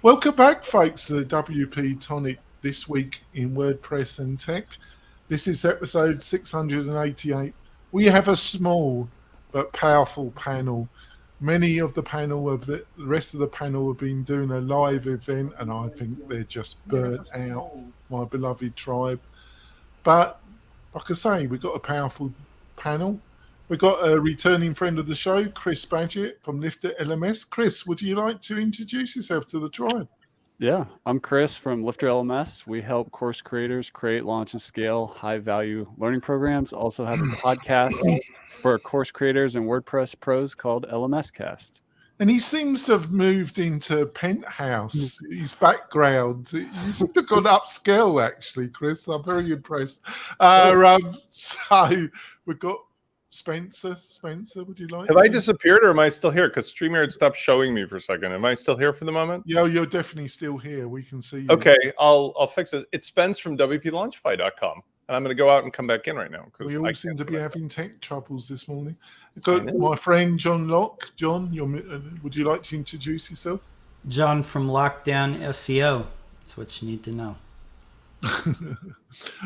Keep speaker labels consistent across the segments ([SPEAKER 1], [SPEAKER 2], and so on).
[SPEAKER 1] Welcome back, folks, to the WP-Tonic This Week in WordPress and Tech. This is episode 688. We have a small but powerful panel. Many of the rest of the panel have been doing a live event, and I think they're just burnt out, my beloved tribe. But like I say, we've got a powerful panel. We've got a returning friend of the show, Chris Badgett from Lifter LMS. Chris, would you like to introduce yourself to the tribe?
[SPEAKER 2] Yeah, I'm Chris from Lifter LMS. We help course creators create, launch, and scale high-value learning programs. Also have a podcast for course creators and WordPress pros called LMS Cast.
[SPEAKER 1] And he seems to have moved into Penthouse. His background, you seem to have gone upscale, actually, Chris. I'm very impressed. So we've got Spencer. Spencer, would you like
[SPEAKER 3] Have I disappeared or am I still here? Because StreamYard stopped showing me for a second. Am I still here for the moment?
[SPEAKER 1] Yeah, you're definitely still here. We can see you.
[SPEAKER 3] Okay, I'll fix it. It's Spence from WPLaunchify.com. And I'm going to go out and come back in right now.
[SPEAKER 1] We all seem to be having tech troubles this morning. I've got my friend John Locke. John, would you like to introduce yourself?
[SPEAKER 4] John from Lockdown SEO. That's what you need to know.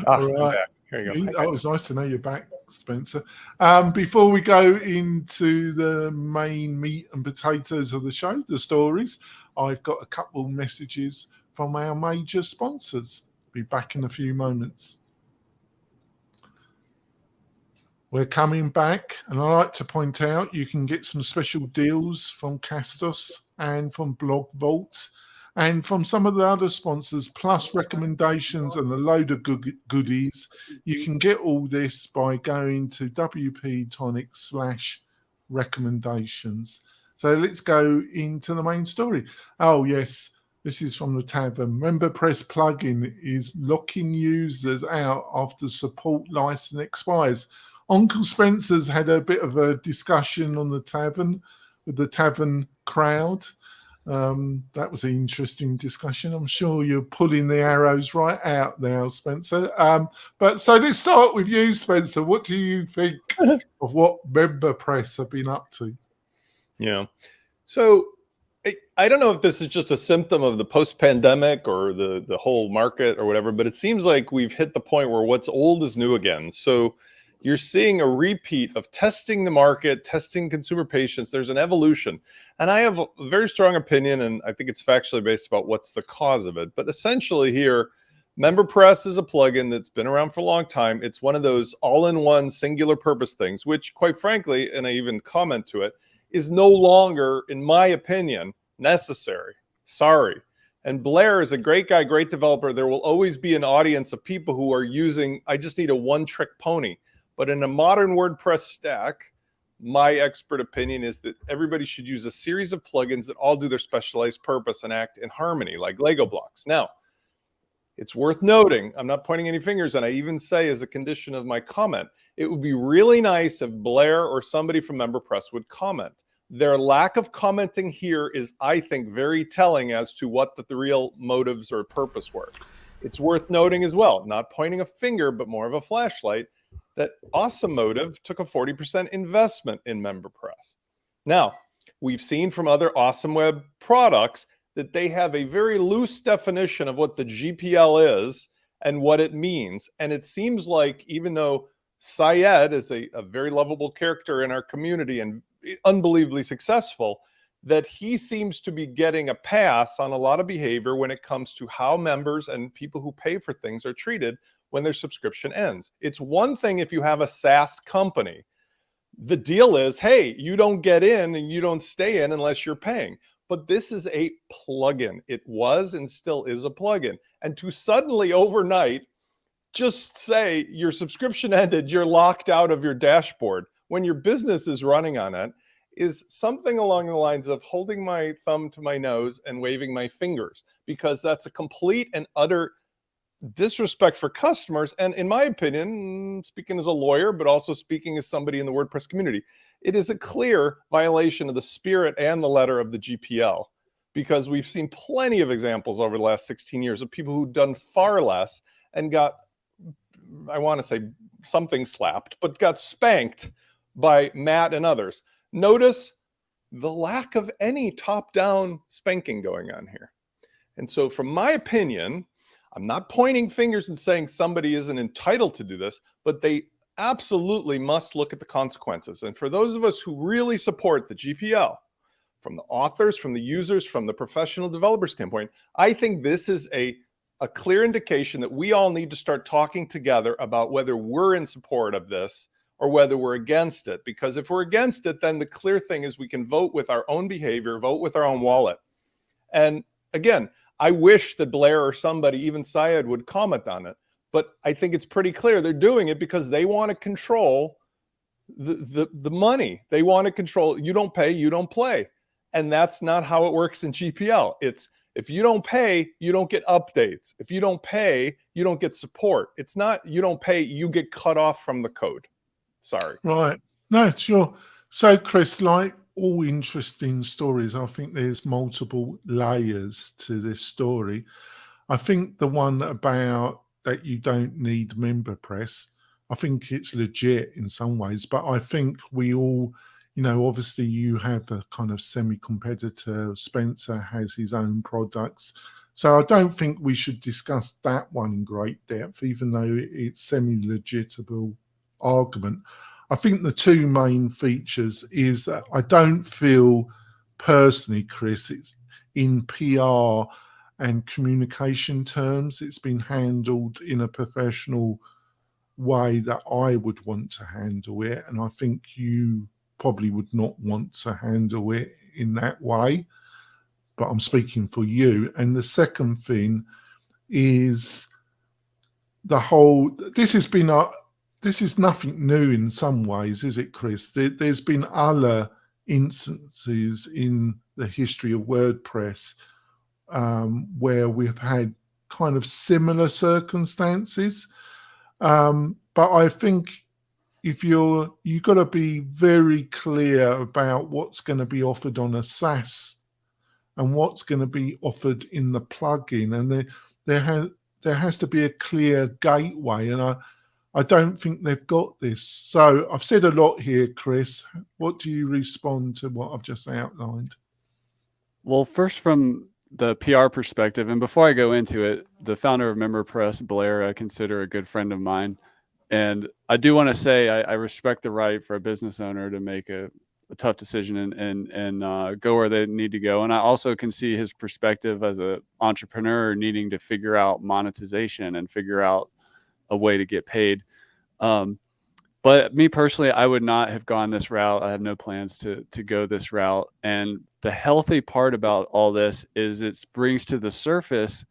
[SPEAKER 1] All right.
[SPEAKER 3] Here you go.
[SPEAKER 1] Oh, it was nice to know you're back, Spencer. Before we go into the main meat and potatoes of the show, the stories, I've got a couple messages from our major sponsors. Be back in a few moments. We're coming back, and I like to point out you can get some special deals from Castos and from Blog Vault and from some of the other sponsors, plus recommendations and a load of goodies. You can get all this by going to WP-Tonic/recommendations. So let's go into the main story. Oh, yes, this is from the Tavern. MemberPress plugin is locking users out after support license expires. Uncle Spencer's had a bit of a discussion on the Tavern with the Tavern crowd. That was an interesting discussion. I'm sure you're pulling the arrows right out now, Spencer. But so let's start with you, Spencer. What do you think of what MemberPress have been up to?
[SPEAKER 3] Yeah. So I don't know if this is just a symptom of the post-pandemic or the whole market or whatever, but it seems like we've hit the point where what's old is new again. So you're seeing a repeat of testing the market, testing consumer patience. There's an evolution. And I have a very strong opinion, and I think it's factually based about what's the cause of it. But essentially here, MemberPress is a plugin that's been around for a long time. It's one of those all-in-one singular purpose things, which quite frankly, and I even comment to it, is no longer, in my opinion, necessary. Sorry. And Blair is a great guy, great developer. There will always be an audience of people who are using, I just need a one-trick pony. But in a modern WordPress stack, my expert opinion is that everybody should use a series of plugins that all do their specialized purpose and act in harmony, like Lego blocks. Now, it's worth noting, I'm not pointing any fingers, and I even say as a condition of my comment, it would be really nice if Blair or somebody from MemberPress would comment. Their lack of commenting here is, I think, very telling as to what the real motives or purpose were. It's worth noting as well, not pointing a finger, but more of a flashlight, that Awesome Motive took a 40% investment in MemberPress. Now, we've seen from other Awesome Web products that they have a very loose definition of what the GPL is and what it means. And it seems like even though Syed is a very lovable character in our community and unbelievably successful, that he seems to be getting a pass on a lot of behavior when it comes to how members and people who pay for things are treated when their subscription ends. It's one thing if you have a SaaS company. The deal is, hey, you don't get in and you don't stay in unless you're paying. But this is a plugin. It was and still is a plugin. And to suddenly overnight just say your subscription ended, you're locked out of your dashboard when your business is running on it is something along the lines of holding my thumb to my nose and waving my fingers, because that's a complete and utter disrespect for customers. And in my opinion, speaking as a lawyer, but also speaking as somebody in the WordPress community, it is a clear violation of the spirit and the letter of the GPL, because we've seen plenty of examples over the last 16 years of people who've done far less and got, I want to say something slapped, but got spanked by Matt and others. Notice the lack of any top-down spanking going on here. And so from my opinion, I'm not pointing fingers and saying somebody isn't entitled to do this, but they absolutely must look at the consequences. And for those of us who really support the GPL, from the authors, from the users, from the professional developer standpoint, I think this is a clear indication that we all need to start talking together about whether we're in support of this or whether we're against it. Because if we're against it, then the clear thing is we can vote with our own behavior, vote with our own wallet. And again, I wish that Blair or somebody, even Syed, would comment on it. But I think it's pretty clear they're doing it because they want to control the money. They want to control, you don't pay, you don't play. And that's not how it works in GPL. It's, if you don't pay, you don't get updates. If you don't pay, you don't get support. It's not you don't pay, you get cut off from the code. Sorry.
[SPEAKER 1] Right. No, sure. So, Chris, like all interesting stories, I think there's multiple layers to this story. I think the one about that you don't need member press, I think it's legit in some ways, but I think we all, obviously you have a kind of semi-competitor. Spencer has his own products. So I don't think we should discuss that one in great depth, even though it's semi-legitimate argument. I think the two main features is that I don't feel personally, Chris, it's in PR and communication terms, it's been handled in a professional way that I would want to handle it. And I think you probably would not want to handle it in that way, but I'm speaking for you. And the second thing is the whole, this is nothing new in some ways, is it, Chris? There's been other instances in the history of WordPress where we've had kind of similar circumstances. But I think if you've got to be very clear about what's going to be offered on a SaaS and what's going to be offered in the plugin, and there has to be a clear gateway. And I don't think they've got this. So I've said a lot here, Chris. What do you respond to what I've just outlined?
[SPEAKER 2] Well, first from the PR perspective, and before I go into it, the founder of MemberPress, Blair, I consider a good friend of mine. And I do want to say I respect the right for a business owner to make a tough decision and go where they need to go. And I also can see his perspective as an entrepreneur needing to figure out monetization and figure out a way to get paid. But me personally, I would not have gone this route. I have no plans to go this route. And the healthy part about all this is it brings to the surface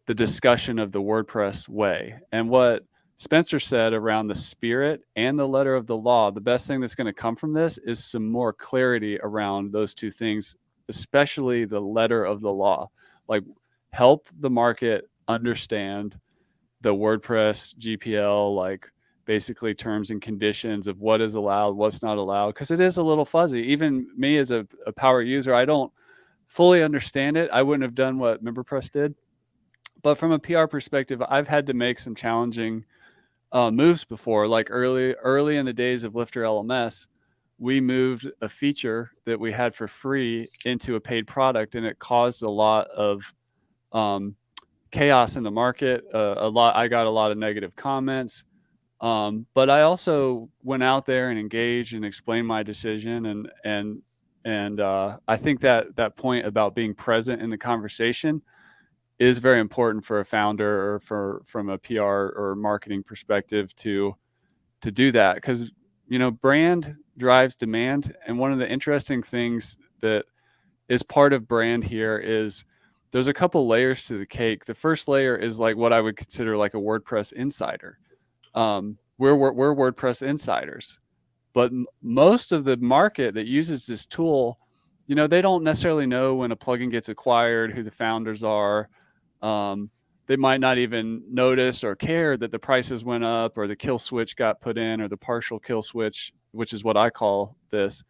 [SPEAKER 2] the discussion of the WordPress way. And what Spencer said around the spirit and the letter of the law, the best thing that's going to come from this is some more clarity around those two things, especially the letter of the law. Like, help the market understand the WordPress GPL, like basically terms and conditions of what is allowed, what's not allowed, because it is a little fuzzy. Even me as a power user, I don't fully understand it. I wouldn't have done what MemberPress did. But from a PR perspective, I've had to make some challenging moves before. Like early in the days of Lifter LMS, we moved a feature that we had for free into a paid product, and it caused a lot of chaos in the market. I got a lot of negative comments, but I also went out there and engaged and explained my decision. And I think that point about being present in the conversation is very important for a founder or from a PR or marketing perspective to do that, because brand drives demand. And one of the interesting things that is part of brand here is there's a couple layers to the cake. The first layer is like what I would consider like a WordPress insider. We're WordPress insiders, but most of the market that uses this tool, they don't necessarily know when a plugin gets acquired, who the founders are. They might not even notice or care that the prices went up or the kill switch got put in or the partial kill switch, which is what I call this.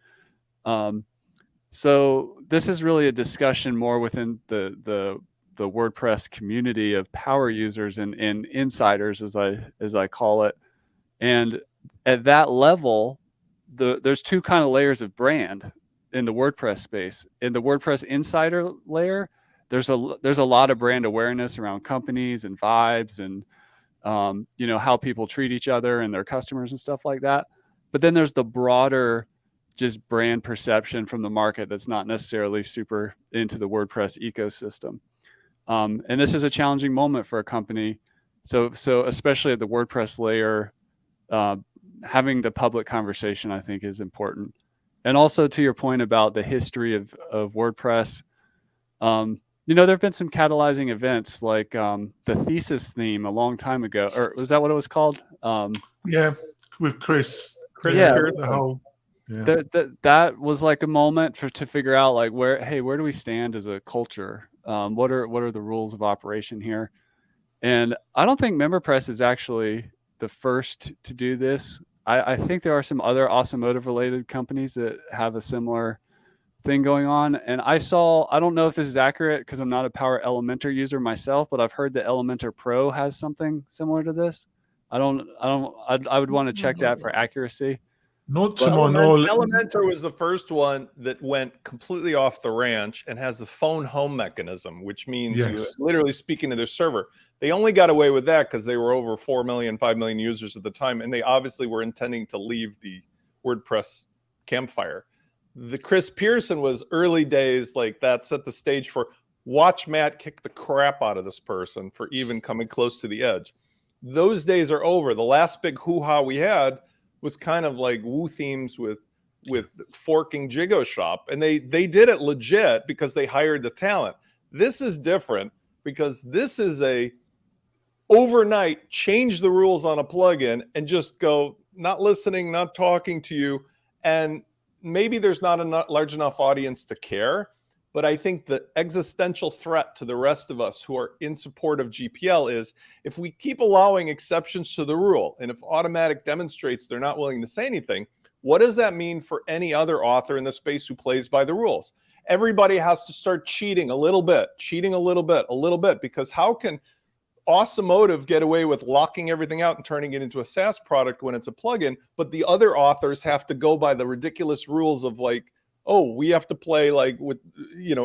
[SPEAKER 2] So this is really a discussion more within the WordPress community of power users and insiders, as I call it. And at that level, there's two kind of layers of brand in the WordPress space. In the WordPress insider layer, there's a lot of brand awareness around companies and vibes and how people treat each other and their customers and stuff like that. But then there's the broader just brand perception from the market that's not necessarily super into the WordPress ecosystem. And this is a challenging moment for a company. So especially at the WordPress layer, having the public conversation, I think, is important. And also to your point about the history of WordPress, there have been some catalyzing events like the thesis theme a long time ago, or was that what it was called?
[SPEAKER 1] Yeah, with Chris.
[SPEAKER 3] Yeah,
[SPEAKER 1] the whole. Yeah.
[SPEAKER 2] That was like a moment to figure out like where do we stand as a culture? What are the rules of operation here? And I don't think MemberPress is actually the first to do this. I think there are some other automotive related companies that have a similar thing going on. And I don't know if this is accurate because I'm not a Power Elementor user myself, but I've heard that Elementor Pro has something similar to this. I would want to check that for accuracy.
[SPEAKER 1] Not to my knowledge.
[SPEAKER 3] Elementor was the first one that went completely off the ranch and has the phone home mechanism, which means you literally speaking to their server. They only got away with that because they were over 4 million, 5 million users at the time, and they obviously were intending to leave the WordPress campfire. The Chris Pearson was early days, like that set the stage for watch Matt kick the crap out of this person for even coming close to the edge. Those days are over. The last big hoo-ha we had was kind of like Woo themes with forking Jigo Shop, and they did it legit because they hired the talent. This is different because this is a overnight change the rules on a plugin and just go not listening, not talking to you, and maybe there's not a large enough audience to care. But I think the existential threat to the rest of us who are in support of GPL is if we keep allowing exceptions to the rule, and if Automatic demonstrates they're not willing to say anything, what does that mean for any other author in the space who plays by the rules? Everybody has to start cheating a little bit, because how can Automotive get away with locking everything out and turning it into a SaaS product when it's a plugin, but the other authors have to go by the ridiculous rules of like, oh, we have to play like with,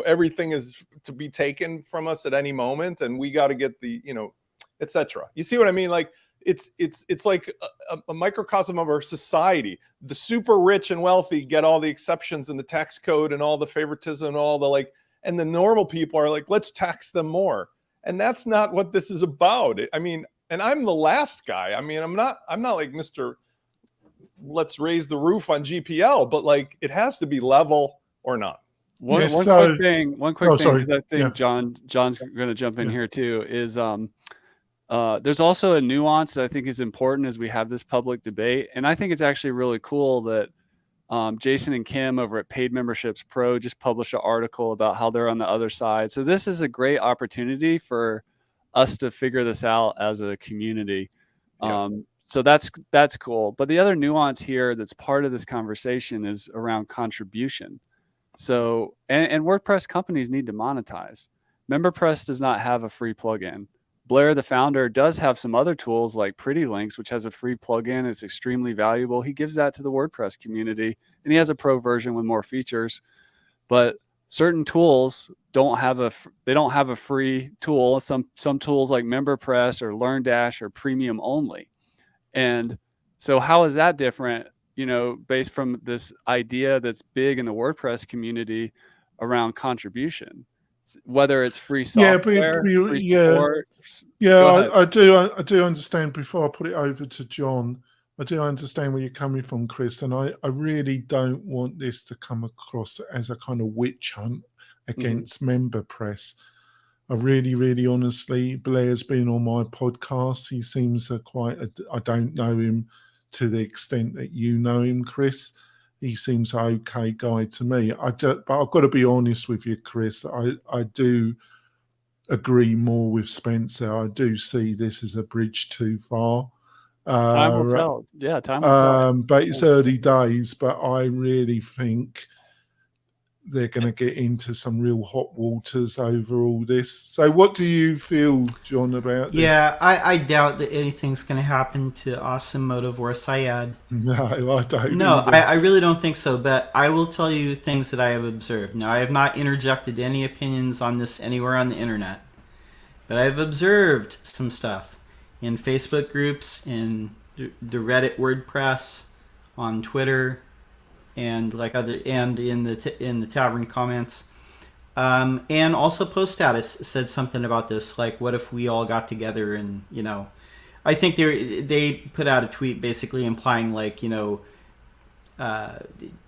[SPEAKER 3] everything is to be taken from us at any moment, and we got to get the, etc. You see what I mean? Like it's like a microcosm of our society. The super rich and wealthy get all the exceptions in the tax code and all the favoritism and all the and the normal people are like, let's tax them more. And that's not what this is about. I mean, and I'm the last guy. I mean, I'm not like Mr. Let's raise the roof on GPL, but like it has to be level or not.
[SPEAKER 2] One quick thing, because I think John's going to jump in here too, is there's also a nuance that I think is important as we have this public debate. And I think it's actually really cool that Jason and Kim over at Paid Memberships Pro just published an article about how they're on the other side. So this is a great opportunity for us to figure this out as a community.
[SPEAKER 3] Yes.
[SPEAKER 2] So that's cool. But the other nuance here that's part of this conversation is around contribution. So, and WordPress companies need to monetize. MemberPress does not have a free plugin. Blair, the founder, does have some other tools like Pretty Links, which has a free plugin. It's extremely valuable. He gives that to the WordPress community, and he has a pro version with more features. But certain tools don't have a free tool. Some tools like MemberPress or LearnDash are premium only. And so how is that different, based from this idea that's big in the WordPress community around contribution, whether it's free software, free support?
[SPEAKER 1] I do understand. Before I put it over to John, I do understand where you're coming from, Chris, and I really don't want this to come across as a kind of witch hunt against MemberPress. I really, really honestly, Blair's been on my podcast. He seems I don't know him to the extent that you know him, Chris. He seems an okay guy to me. But I've got to be honest with you, Chris. I do agree more with Spencer. I do see this as a bridge too far.
[SPEAKER 2] Time will tell. Yeah, time will tell.
[SPEAKER 1] But it's early days. But I really think they're going to get into some real hot waters over all this. So what do you feel, John, about this?
[SPEAKER 4] Yeah, I doubt that anything's going to happen to Awesome Motive or Syed.
[SPEAKER 1] No, I don't.
[SPEAKER 4] No,
[SPEAKER 1] either.
[SPEAKER 4] I really don't think so, but I will tell you things that I have observed. Now, I have not interjected any opinions on this anywhere on the internet, but I've observed some stuff in Facebook groups, in the Reddit WordPress, on Twitter, and in the tavern comments, and also Post Status said something about this, like, what if we all got together and, I think they put out a tweet basically implying, like,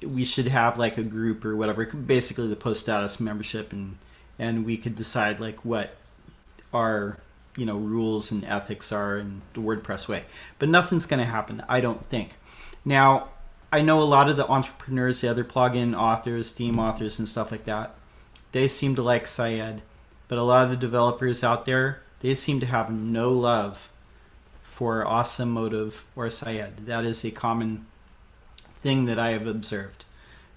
[SPEAKER 4] we should have like a group or whatever, basically the Post Status membership, and we could decide like what our rules and ethics are in the WordPress way. But nothing's going to happen, I don't think. Now, I know a lot of the entrepreneurs, the other plugin authors, theme authors, and stuff like that, they seem to like Syed. But a lot of the developers out there, they seem to have no love for Awesome Motive or Syed. That is a common thing that I have observed.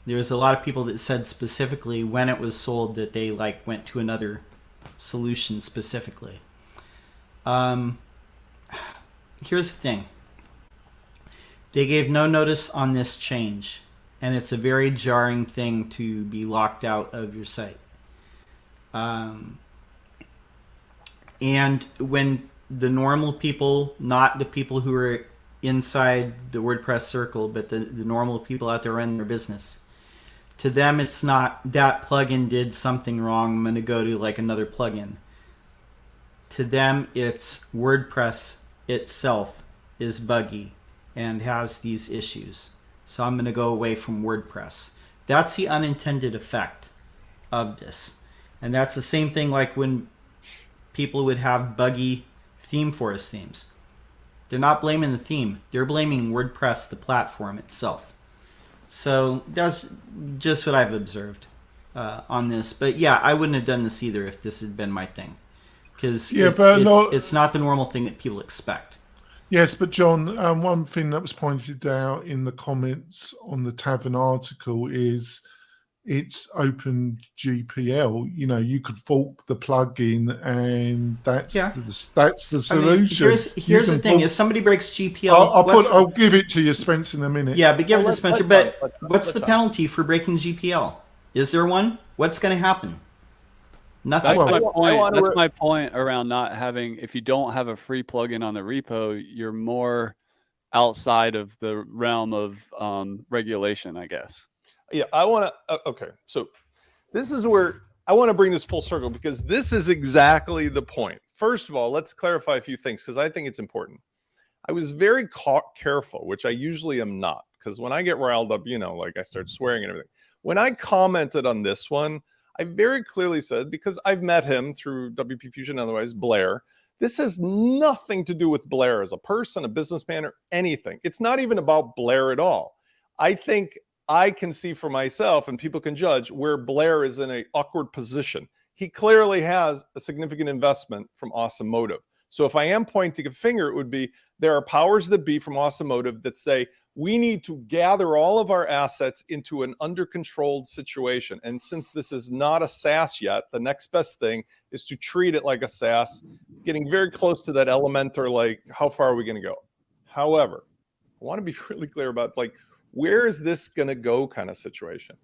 [SPEAKER 4] There's a lot of people that said specifically when it was sold that they went to another solution specifically. Here's the thing. They gave no notice on this change, and it's a very jarring thing to be locked out of your site. And when the normal people, not the people who are inside the WordPress circle, but the normal people out there running their business, to them it's not that plugin did something wrong, I'm going to go to another plugin. To them, it's WordPress itself is buggy and has these issues, so I'm going to go away from WordPress. That's the unintended effect of this. And that's the same thing like when people would have buggy theme forest themes. They're not blaming the theme. They're blaming WordPress, the platform itself. So that's just what I've observed on this. But yeah, I wouldn't have done this either if this had been my thing. Because it's not the normal thing that people expect.
[SPEAKER 1] Yes, but John, one thing that was pointed out in the comments on the Tavern article is it's open GPL. You could fork the plugin, and that's the solution.
[SPEAKER 4] Here's the thing: if somebody breaks GPL,
[SPEAKER 1] I'll give it to you, Spencer, in a minute.
[SPEAKER 4] Yeah, but give it to Spencer. But what's the penalty for breaking GPL? Is there one? What's going to happen? Nothing.
[SPEAKER 2] That's my point around not having. If you don't have a free plugin on the repo, you're more outside of the realm of regulation, I guess.
[SPEAKER 3] Yeah, I want to. Okay, so this is where I want to bring this full circle, because this is exactly the point. First of all, let's clarify a few things, because I think it's important. I was very careful, which I usually am not, because when I get riled up, I start swearing and everything. When I commented on this one, I very clearly said, because I've met him through WP Fusion, otherwise Blair, this has nothing to do with Blair as a person, a businessman, or anything. It's not even about Blair at all. I think I can see for myself, and people can judge, where Blair is in an awkward position. He clearly has a significant investment from Awesome Motive. So if I am pointing a finger, it would be there are powers that be from Awesome Motive that say, we need to gather all of our assets into an under-controlled situation. And since this is not a SaaS yet, the next best thing is to treat it like a SaaS, getting very close to that Elementor, like, how far are we going to go? However, I want to be really clear about, where is this going to go kind of situation.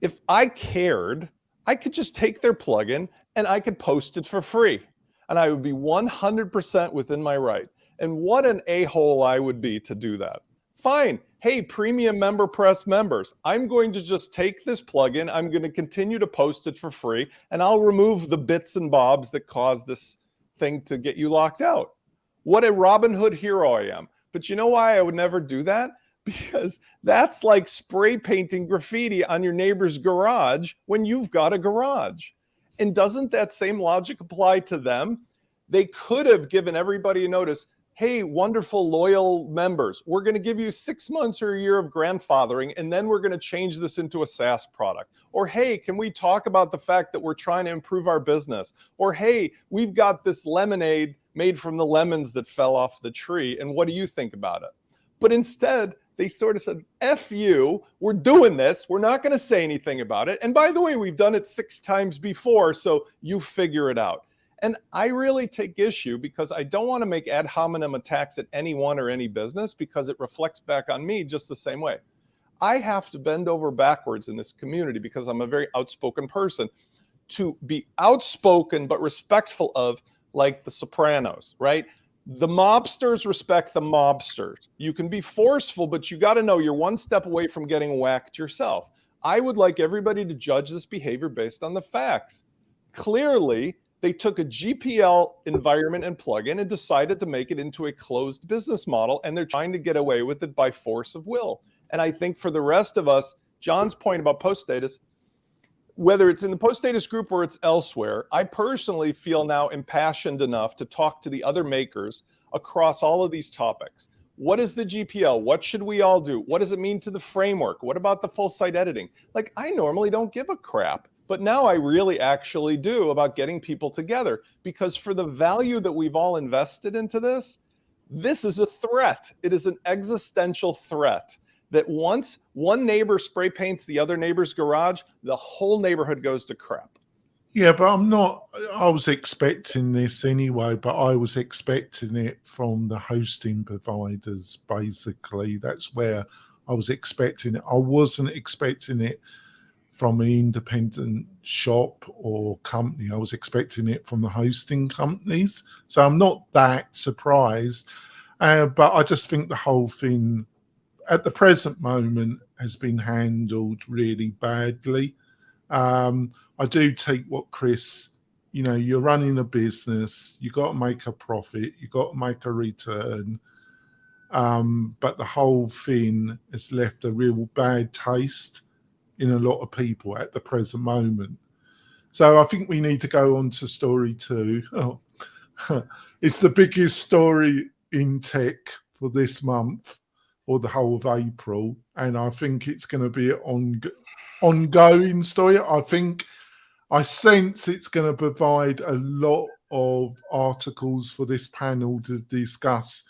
[SPEAKER 3] If I cared, I could just take their plugin and I could post it for free. And I would be 100% within my right. And what an a-hole I would be to do that. Fine. Hey, premium member press members, I'm going to just take this plugin. I'm going to continue to post it for free, and I'll remove the bits and bobs that cause this thing to get you locked out. What a Robin Hood hero I am. But you know why I would never do that? Because that's like spray painting graffiti on your neighbor's garage when you've got a garage. And doesn't that same logic apply to them? They could have given everybody a notice. Hey, wonderful, loyal members, we're going to give you 6 months or a year of grandfathering, and then we're going to change this into a SaaS product. Or, hey, can we talk about the fact that we're trying to improve our business? Or, hey, we've got this lemonade made from the lemons that fell off the tree, and what do you think about it? But instead, they sort of said, F you, we're doing this. We're not going to say anything about it. And by the way, we've done it 6 times before, so you figure it out. And I really take issue because I don't want to make ad hominem attacks at anyone or any business because it reflects back on me just the same way. I have to bend over backwards in this community because I'm a very outspoken person to be outspoken but respectful of, like the Sopranos, right? The mobsters respect the mobsters. You can be forceful, but you got to know you're one step away from getting whacked yourself. I would like everybody to judge this behavior based on the facts. Clearly, they took a GPL environment and plugin and decided to make it into a closed business model, and they're trying to get away with it by force of will. And I think for the rest of us, John's point about post status, whether it's in the post status group or it's elsewhere, I personally feel now impassioned enough to talk to the other makers across all of these topics. What is the GPL? What should we all do? What does it mean to the framework? What about the full site editing? Like, I normally don't give a crap, but now I really actually do about getting people together, because for the value that we've all invested into this, this is a threat. It is an existential threat. That once one neighbor spray paints the other neighbor's garage, the whole neighborhood goes to crap.
[SPEAKER 1] Yeah, but I was expecting this anyway, but I was expecting it from the hosting providers, basically. That's where I was expecting it. I wasn't expecting it from an independent shop or company. I was expecting it from the hosting companies. So I'm not that surprised. But I just think the whole thing at the present moment has been handled really badly. I do take what Chris, you're running a business, you got to make a profit, you got to make a return. But the whole thing has left a real bad taste in a lot of people at the present moment. So I think we need to go on to story 2. Oh, it's the biggest story in tech for this month, or the whole of April, and I think it's going to be an ongoing story. I sense it's going to provide a lot of articles for this panel to discuss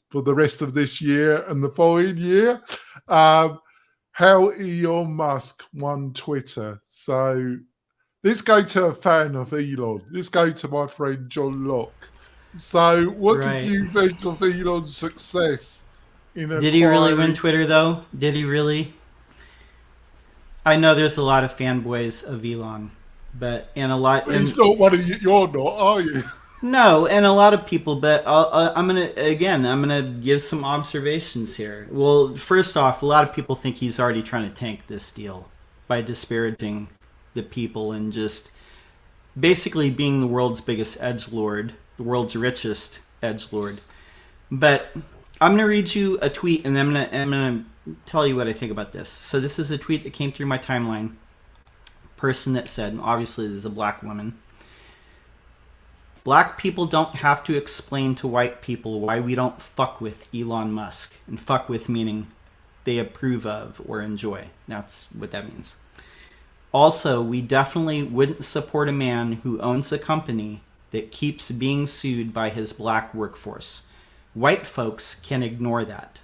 [SPEAKER 1] for the rest of this year and the following year. How Elon Musk won Twitter. So let's go to a fan of Elon. Let's go to my friend John Locke. So what did you think of Elon's success?
[SPEAKER 4] Did he really win Twitter, though? Did he really? I know there's a lot of fanboys of Elon, he's not one of you. You're not, are you? No, and a lot of people. But I'm gonna give some observations here. Well, first off, a lot of people think he's already trying to tank this deal by disparaging the people and just basically being the world's biggest edgelord, the world's richest edgelord. But I'm going to read you a tweet, and then I'm going to tell you what I think about this. So this is a tweet that came through my timeline. Person that said, and obviously this is a black woman, "Black people don't have to explain to white people why we don't fuck with Elon Musk." And fuck with meaning they approve of or enjoy. That's what that means. "Also, we definitely wouldn't support a man who owns a company that keeps being sued by his black workforce. White folks can ignore that."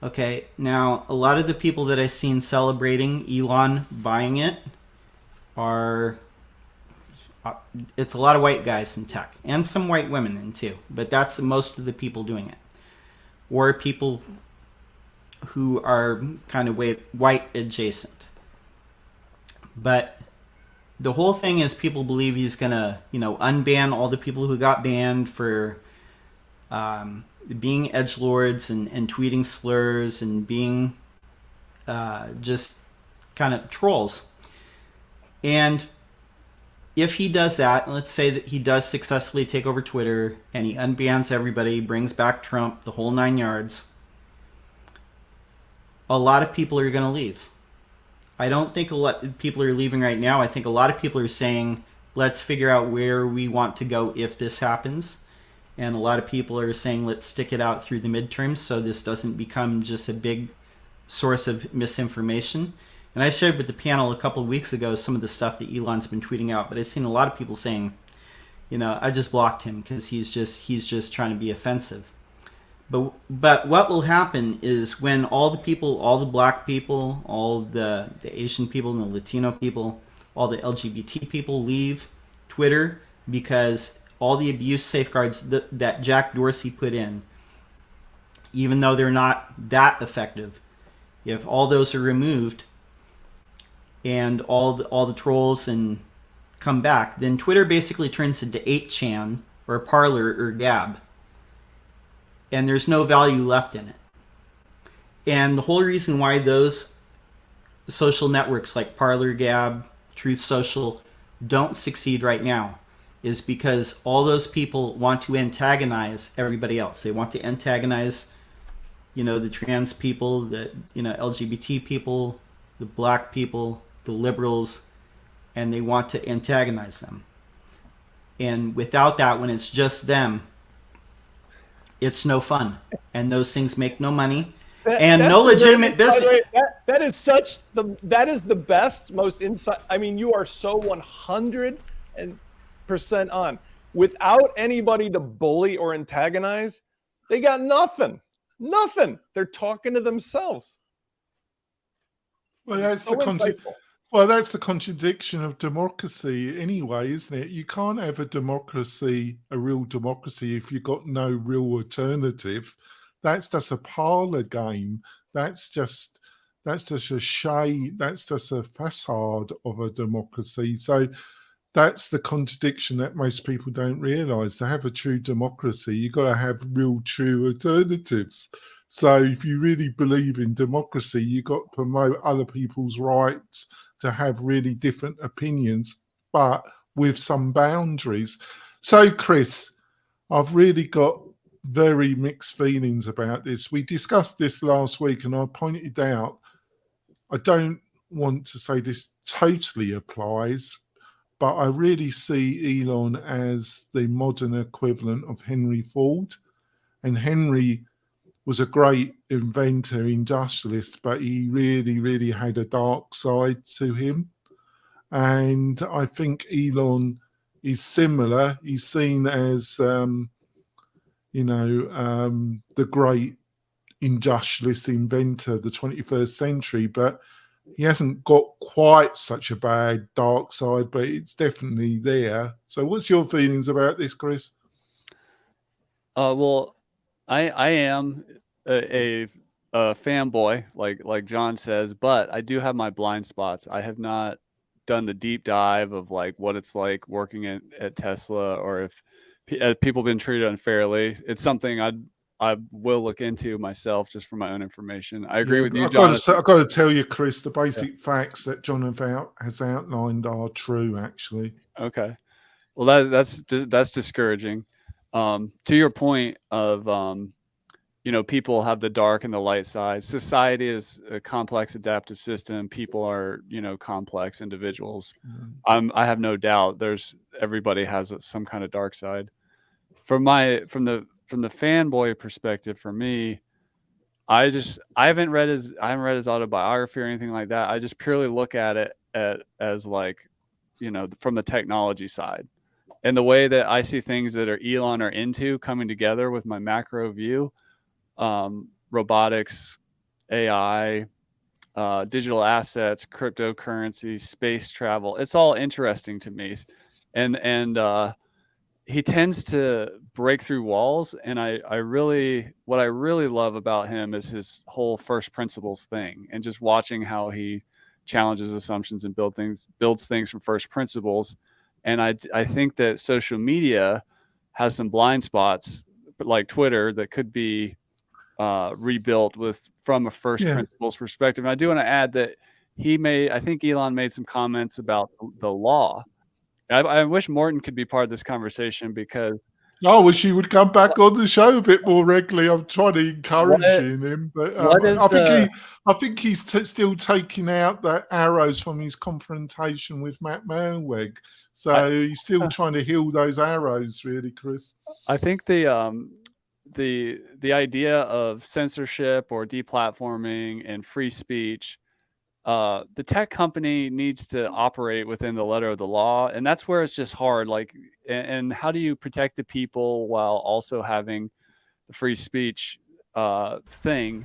[SPEAKER 4] Okay, now a lot of the people that I've seen celebrating Elon buying it it's a lot of white guys in tech and some white women in too, but that's most of the people doing it, or people who are kind of white adjacent. But the whole thing is people believe he's gonna unban all the people who got banned for being edgelords and tweeting slurs and being just kind of trolls. And if he does that, let's say that he does successfully take over Twitter and he unbans everybody, brings back Trump, the whole 9 yards, a lot of people are going to leave. I don't think a lot of people are leaving right now. I think a lot of people are saying, let's figure out where we want to go if this happens. And a lot of people are saying, let's stick it out through the midterms so this doesn't become just a big source of misinformation. And I shared with the panel a couple of weeks ago some of the stuff that Elon's been tweeting out, but I've seen a lot of people saying, I just blocked him because he's just trying to be offensive. But what will happen is when all the people, all the black people, all the Asian people and the Latino people, all the LGBT people leave Twitter because all the abuse safeguards that Jack Dorsey put in, even though they're not that effective, if all those are removed and all the trolls and come back, then Twitter basically turns into 8chan or Parler or Gab. And there's no value left in it. And the whole reason why those social networks like Parler, Gab, Truth Social don't succeed right now is because all those people want to antagonize everybody else. They want to antagonize, the trans people, the LGBT people, the black people, the liberals, and they want to antagonize them. And without that, when it's just them, it's no fun, and those things make no money and no legitimate business.
[SPEAKER 3] That is the best, most insight. I mean, you are so 100% on. Without anybody to bully or antagonize, they got nothing. Nothing. They're talking to themselves.
[SPEAKER 1] Well, that's the contradiction of democracy anyway, isn't it? You can't have a real democracy, if you've got no real alternative. That's just a parlor game. That's just a shade. That's just a facade of a democracy. So that's the contradiction that most people don't realize. To have a true democracy, you've got to have real, true alternatives. So if you really believe in democracy, you've got to promote other people's rights to have really different opinions, but with some boundaries. So, Chris, I've really got very mixed feelings about this. We discussed this last week, and I pointed out, I don't want to say this totally applies, but I really see Elon as the modern equivalent of Henry Ford. And Henry was a great inventor, industrialist, but he really, really had a dark side to him. And I think Elon is similar. He's seen as, the great industrialist inventor of the 21st century, but he hasn't got quite such a bad dark side, but it's definitely there. So what's your feelings about this, Chris?
[SPEAKER 2] Well, I am a fanboy, like John says, but I do have my blind spots. I have not done the deep dive of like what it's like working at Tesla, or if people been treated unfairly. It's something I will look into myself just for my own information. I agree with you, John.
[SPEAKER 1] I've got to tell you, Chris, the basic facts that John has outlined are true, actually.
[SPEAKER 2] Okay. Well, that's discouraging. To your point of, people have the dark and the light side. Society is a complex adaptive system. People are, complex individuals. I have no doubt everybody has some kind of dark side. From the fanboy perspective, for me, I haven't read his autobiography or anything like that. I just purely look at it as like, from the technology side. And the way that I see things that are Elon are into coming together with my macro view, robotics, AI, digital assets, cryptocurrency, space travel, it's all interesting to me. And he tends to break through walls. And what I really love about him is his whole first principles thing, and just watching how he challenges assumptions and builds things from first principles. And I think that social media has some blind spots, like Twitter, that could be rebuilt from a first principles perspective. And I do want to add that I think Elon made some comments about the law. I wish Morton could be part of this conversation, because
[SPEAKER 1] I wish he would come back on the show a bit more regularly. I'm trying to encourage him, but I think he's still taking out the arrows from his confrontation with Matt Manweg. So he's still trying to heal those arrows, really, Chris.
[SPEAKER 2] I think the idea of censorship or deplatforming and free speech, the tech company needs to operate within the letter of the law, and that's where it's just hard. Like, and how do you protect the people while also having free speech thing.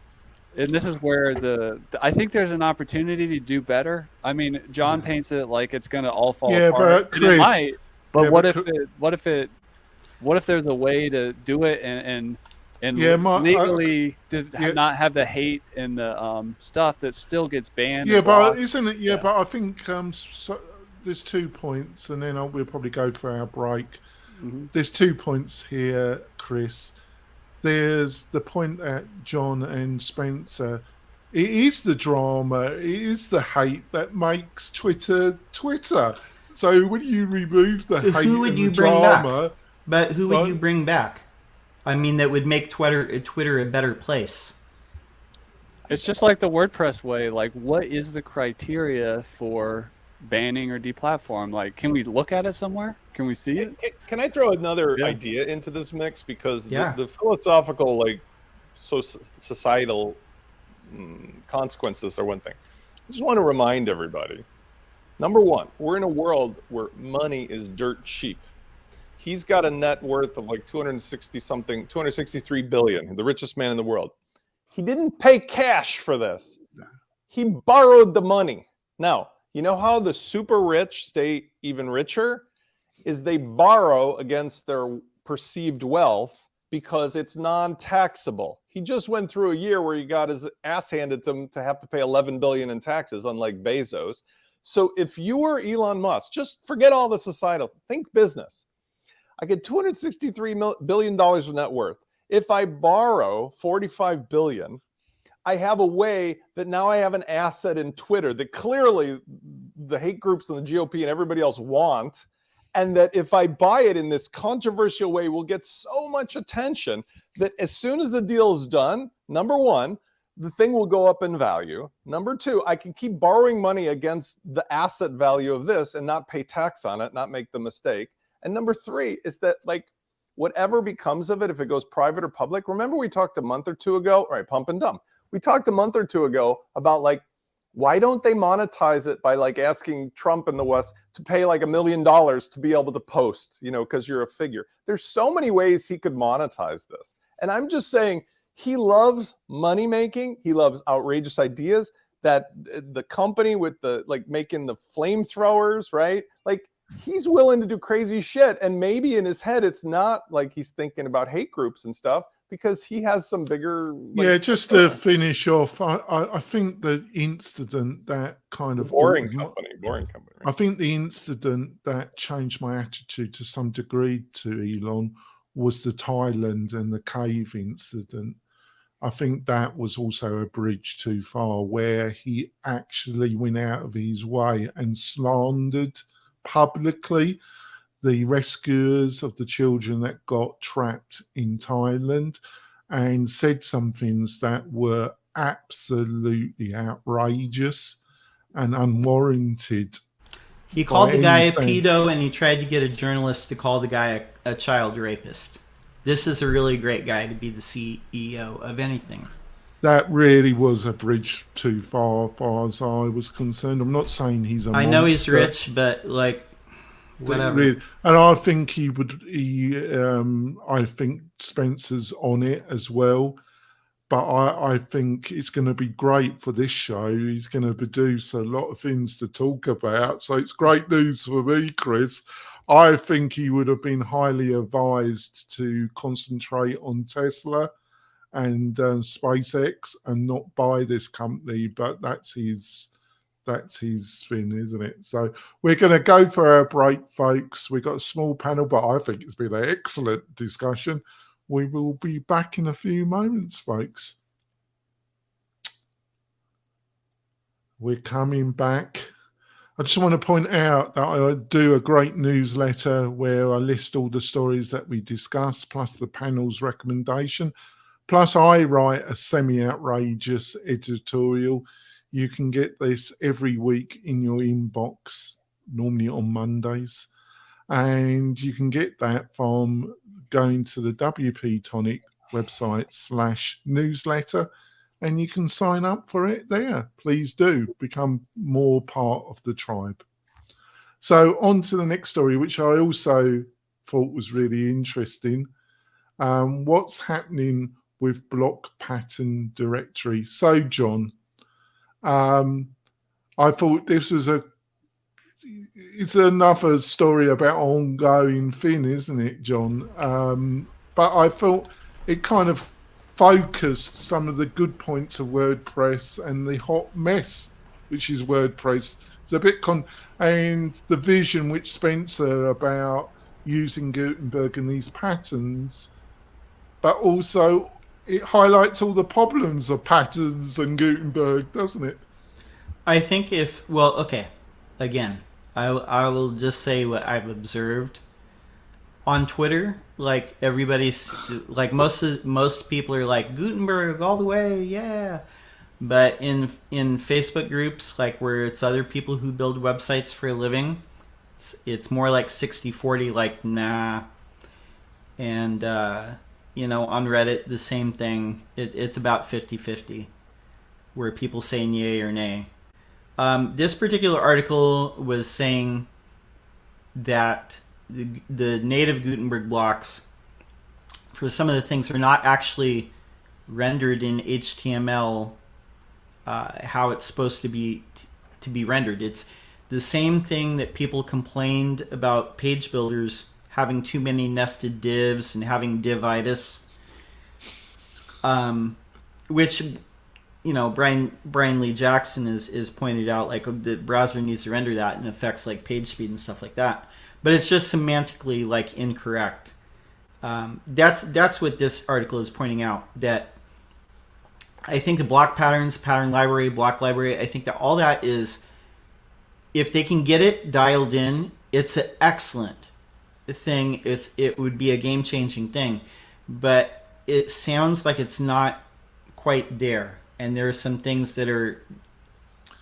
[SPEAKER 2] And this is where I think there's an opportunity to do better. I mean, John paints it like it's going to all fall
[SPEAKER 1] Yeah,
[SPEAKER 2] apart.
[SPEAKER 1] but Chris,
[SPEAKER 2] it might. But
[SPEAKER 1] yeah,
[SPEAKER 2] what if there's a way to do it and
[SPEAKER 1] Yeah,
[SPEAKER 2] legally not have the hate and the stuff that still gets banned?
[SPEAKER 1] Yeah,
[SPEAKER 2] and
[SPEAKER 1] but
[SPEAKER 2] blocked?
[SPEAKER 1] isn't it? Yeah, but I think there's 2 points, and then we'll probably go for our break. There's 2 points here, Chris. There's the point at John and Spencer. It is the drama, it is the hate that makes Twitter Twitter. So when you remove the hate and the drama,
[SPEAKER 4] but who would you bring back? I mean, that would make Twitter a better place.
[SPEAKER 2] It's just like the WordPress way. Like, what is the criteria for banning or deplatform? Like, can we look at it somewhere? Can we see it?
[SPEAKER 3] Can I throw another idea into this mix? Because
[SPEAKER 4] Yeah.
[SPEAKER 3] the philosophical, like, societal consequences are one thing. I just want to remind everybody. Number one, we're in a world where money is dirt cheap. He's got a net worth of like 263 billion, the richest man in the world. He didn't pay cash for this. He borrowed the money. Now, you know how the super rich stay even richer? Is they borrow against their perceived wealth because it's non-taxable. He just went through a year where he got his ass handed to him to have to pay 11 billion in taxes, unlike Bezos. So if you were Elon Musk, just forget all the societal, think business. I get $263 billion of net worth. If I borrow 45 billion, I have a way that now I have an asset in Twitter that clearly the hate groups and the GOP and everybody else want. And that if I buy it in this controversial way, will get so much attention that as soon as the deal is done, number one, the thing will go up in value. Number two, I can keep borrowing money against the asset value of this and not pay tax on it, not make the mistake. And number three is that, like, whatever becomes of it, if it goes private or public, remember we talked a month or two ago, right, pump and dump. We talked a month or two ago about, like, why don't they monetize it by, like, asking Trump in the West to pay like $1 million to be able to post, you know, because you're a figure. There's so many ways he could monetize this. And I'm just saying, he loves money making. He loves outrageous ideas. That the company with the, like, making the flamethrowers, right? Like, he's willing to do crazy shit. And maybe in his head, it's not like he's thinking about hate groups and stuff, because he has some bigger. Like,
[SPEAKER 1] yeah, just to finish off, I think the incident that kind of
[SPEAKER 3] boring company. Right?
[SPEAKER 1] I think the incident that changed my attitude to some degree to Elon was the Thailand and the cave incident. I think that was also a bridge too far, where he actually went out of his way and slandered publicly the rescuers of the children that got trapped in Thailand, and said some things that were absolutely outrageous and unwarranted.
[SPEAKER 4] He called the guy a pedo, and he tried to get a journalist to call the guy a child rapist. This is a really great guy to be the CEO of anything.
[SPEAKER 1] That really was a bridge too far as I was concerned. I'm not saying he's a monster.
[SPEAKER 4] I know he's rich, but, like, whatever.
[SPEAKER 1] Really, and I think I think Spencer's on it as well. But I think it's going to be great for this show. He's going to produce a lot of things to talk about. So it's great news for me, Chris. I think he would have been highly advised to concentrate on Tesla and SpaceX and not buy this company. But that's his thing, isn't it? So we're going to go for our break, folks. We've got a small panel, but I think it's been an excellent discussion. We will be back in a few moments, folks. We're coming back. I just want to point out that I do a great newsletter where I list all the stories that we discuss, plus the panel's recommendation. Plus, I write a semi-outrageous editorial. You can get this every week in your inbox, normally on Mondays. And you can get that from going to the WP-Tonic website /newsletter, and you can sign up for it there. Please do become more part of the tribe. So on to the next story, which I also thought was really interesting. What's happening with block pattern directory? So, John, I thought this was it's another story about ongoing thing, isn't it, John? But I thought it kind of focused some of the good points of WordPress and the hot mess, which is WordPress. It's a bit and the vision which Spencer about using Gutenberg and these patterns, but also it highlights all the problems of patterns and Gutenberg, doesn't it?
[SPEAKER 4] I think again, I will just say what I've observed on Twitter. Like everybody's like most people are like Gutenberg all the way, yeah. But in Facebook groups, like where it's other people who build websites for a living, it's more like 60-40, like nah. And on Reddit, the same thing. It's about 50-50, where people say yay or nay. This particular article was saying that the native Gutenberg blocks, for some of the things, are not actually rendered in HTML how it's supposed to be rendered. It's the same thing that people complained about page builders having too many nested divs and having divitis, which Brian Lee Jackson is pointed out, like the browser needs to render that and affects like page speed and stuff like that. But it's just semantically like incorrect. That's what this article is pointing out. That I think the block patterns, pattern library, block library, I think that all that is, if they can get it dialed in, it's an excellent thing. It would be a game-changing thing. But it sounds like it's not quite there. And there are some things that are,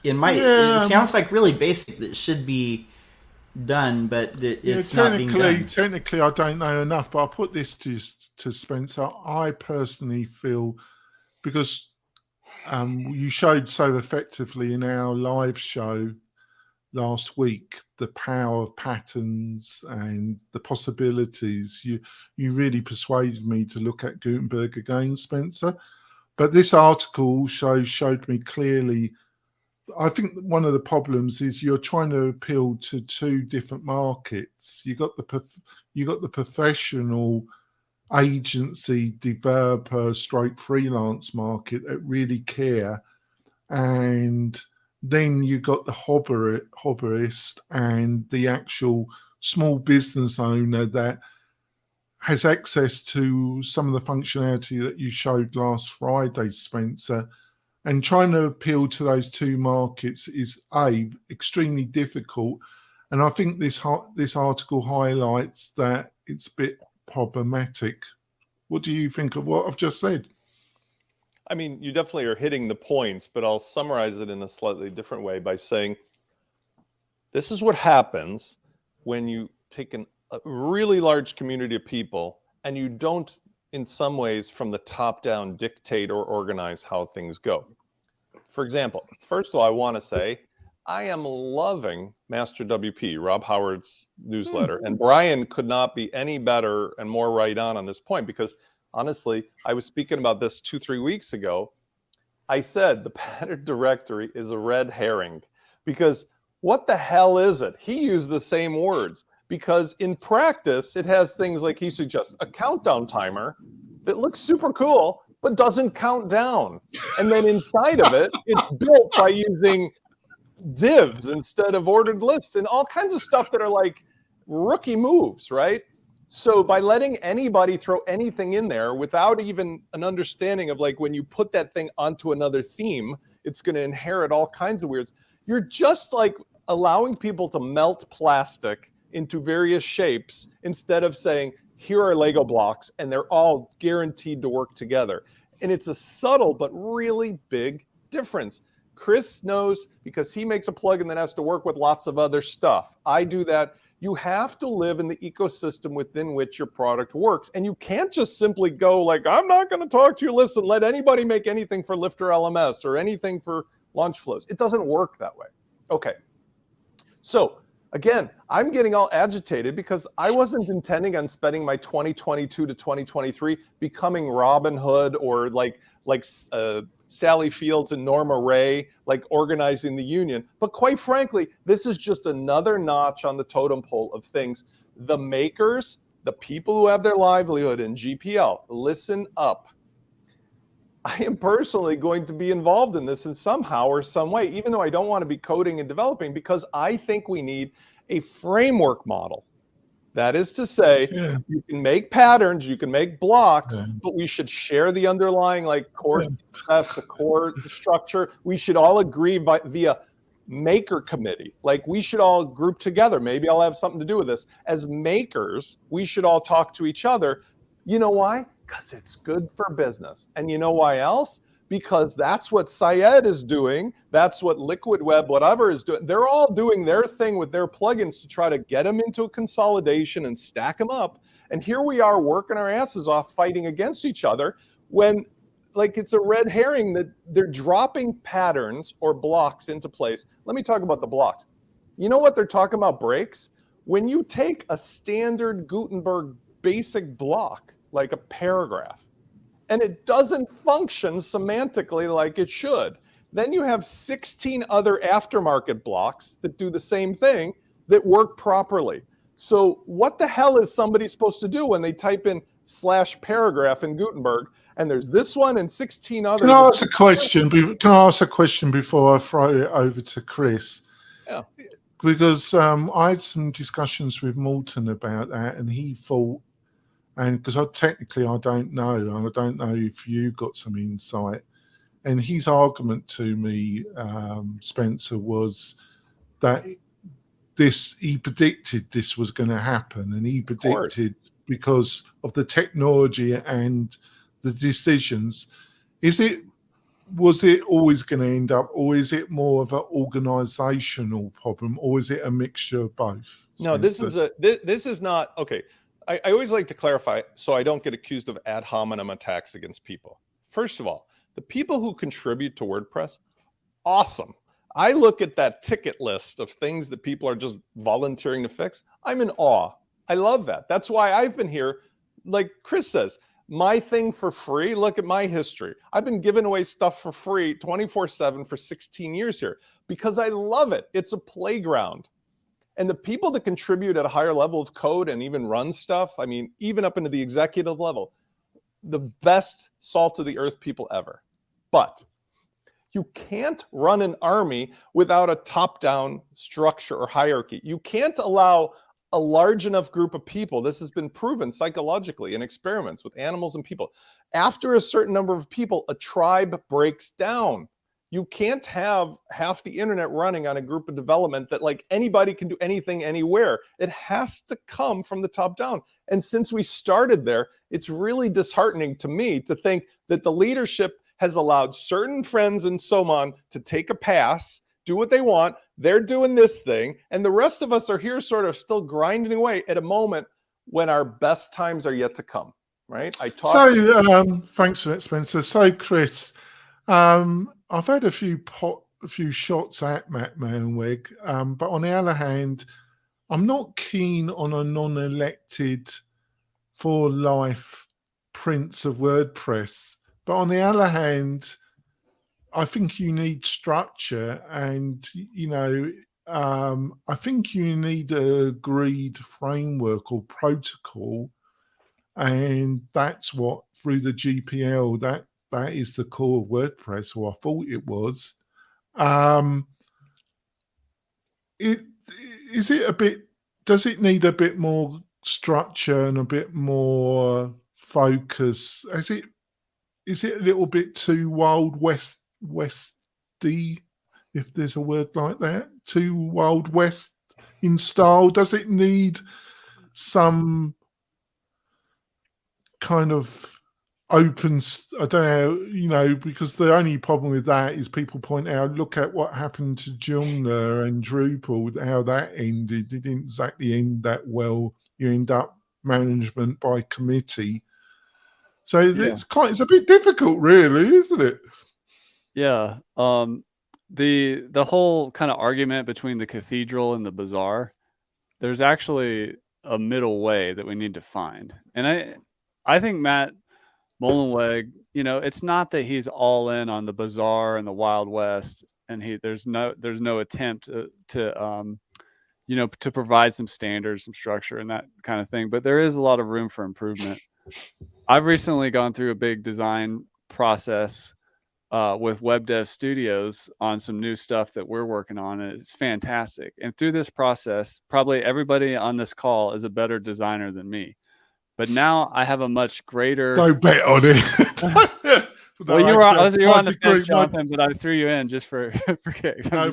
[SPEAKER 4] it sounds like really basic that should be done, but it's not being done.
[SPEAKER 1] Technically, I don't know enough, but I'll put this to Spencer. I personally feel, because you showed so effectively in our live show last week the power of patterns and the possibilities. You really persuaded me to look at Gutenberg again, Spencer. But this article showed me clearly, I think one of the problems is you're trying to appeal to two different markets. You got the professional agency developer / freelance market that really care, and then you got the hobbyist and the actual small business owner that has access to some of the functionality that you showed last Friday, Spencer. And trying to appeal to those two markets is extremely difficult. And I think this article highlights that it's a bit problematic. What do you think of what I've just said?
[SPEAKER 3] I mean, you definitely are hitting the points, but I'll summarize it in a slightly different way by saying this is what happens when you take a really large community of people and you don't, in some ways, from the top down, dictate or organize how things go. For example, first of all, I want to say I am loving Master WP, Rob Howard's newsletter, and Brian could not be any better and more right on this point, because honestly, I was speaking about this 2-3 weeks ago. I said the pattern directory is a red herring, because what the hell is it? He used the same words, because in practice, it has things like he suggests, a countdown timer that looks super cool, but doesn't count down. And then inside of it, it's built by using divs instead of ordered lists and all kinds of stuff that are like rookie moves, right? So by letting anybody throw anything in there without even an understanding of, like, when you put that thing onto another theme, it's going to inherit all kinds of weirds. You're just like allowing people to melt plastic into various shapes instead of saying, here are Lego blocks and they're all guaranteed to work together. And it's a subtle but really big difference. Chris knows, because he makes a plugin that has to work with lots of other stuff. I do that. You have to live in the ecosystem within which your product works. And you can't just simply go like, I'm not going to talk to you. Listen, let anybody make anything for Lifter LMS or anything for launch flows. It doesn't work that way. Okay. So again, I'm getting all agitated because I wasn't intending on spending my 2022 to 2023 becoming Robin Hood or like Sally Fields and Norma Ray, like organizing the union. But quite frankly, this is just another notch on the totem pole of things. The makers, the people who have their livelihood in GPL, listen up. I am personally going to be involved in this in somehow or some way, even though I don't want to be coding and developing, because I think we need a framework model. That is to say, you can make patterns, you can make blocks, but we should share the underlying like core success, the core structure. We should all agree via maker committee. Like we should all group together. Maybe I'll have something to do with this. As makers, we should all talk to each other. You know why? Because it's good for business. And you know why else? Because that's what Syed is doing. That's what Liquid Web, whatever is doing. They're all doing their thing with their plugins to try to get them into a consolidation and stack them up. And here we are working our asses off fighting against each other when like it's a red herring that they're dropping patterns or blocks into place. Let me talk about the blocks. You know what they're talking about breaks? When you take a standard Gutenberg basic block, like a paragraph, and it doesn't function semantically like it should, then you have 16 other aftermarket blocks that do the same thing that work properly. So what the hell is somebody supposed to do when they type in /paragraph in Gutenberg, and there's this one and 16 others?
[SPEAKER 1] Can I ask a question? Can I ask a question before I throw it over to Chris?
[SPEAKER 3] Yeah.
[SPEAKER 1] Because I had some discussions with Morton about that, and he thought, and because technically I don't know, and I don't know if you got some insight. And his argument to me, Spencer, was that he predicted this was going to happen, and he predicted because of the technology and the decisions. Was it always going to end up, or is it more of an organizational problem, or is it a mixture of both?
[SPEAKER 3] No, this is not okay. I always like to clarify so I don't get accused of ad hominem attacks against people. First of all, the people who contribute to WordPress, awesome. I look at that ticket list of things that people are just volunteering to fix. I'm in awe. I love that. That's why I've been here, like Chris says, my thing for free. Look at my history. I've been giving away stuff for free 24/7 for 16 years here because I love it. It's a playground. And the people that contribute at a higher level of code and even run stuff, I mean, even up into the executive level, the best salt of the earth people ever. But you can't run an army without a top-down structure or hierarchy. You can't allow a large enough group of people. This has been proven psychologically in experiments with animals and people. After a certain number of people, a tribe breaks down. You can't have half the internet running on a group of development that like anybody can do anything anywhere. It has to come from the top down. And since we started there, it's really disheartening to me to think that the leadership has allowed certain friends and so on to take a pass, do what they want. They're doing this thing. And the rest of us are here sort of still grinding away at a moment when our best times are yet to come, right?
[SPEAKER 1] Thanks for that, Spencer. So, Chris, I've had a few shots at Matt Manweg, but on the other hand, I'm not keen on a non-elected for life prince of WordPress. But on the other hand, I think you need structure, and I think you need an agreed framework or protocol, and that's what through the GPL that is the core of WordPress, or I thought it was. Does it need a bit more structure and a bit more focus? Is it a little bit too Wild Westy, if there's a word like that? Too Wild West in style? Does it need some kind of open, I don't know, because the only problem with that is people point out, look at what happened to Joomla and Drupal, how that ended. It didn't exactly end that well. You end up management by committee. So it's a bit difficult, really, isn't it?
[SPEAKER 2] Yeah. The whole kind of argument between the cathedral and the bazaar there's actually a middle way that we need to find. And I think Matt Mullenweg, you know, it's not that he's all in on the bizarre and the Wild West, and there's no attempt to you know, to provide some standards, some structure, and that kind of thing. But there is a lot of room for improvement. I've recently gone through a big design process with Web Dev Studios on some new stuff that we're working on, and it's fantastic. And through this process, probably everybody on this call is a better designer than me. But now I have a much greater.
[SPEAKER 1] Don't bet on it.
[SPEAKER 2] Well, you were on the fence, Jonathan, but I threw you in just for kicks.
[SPEAKER 1] No,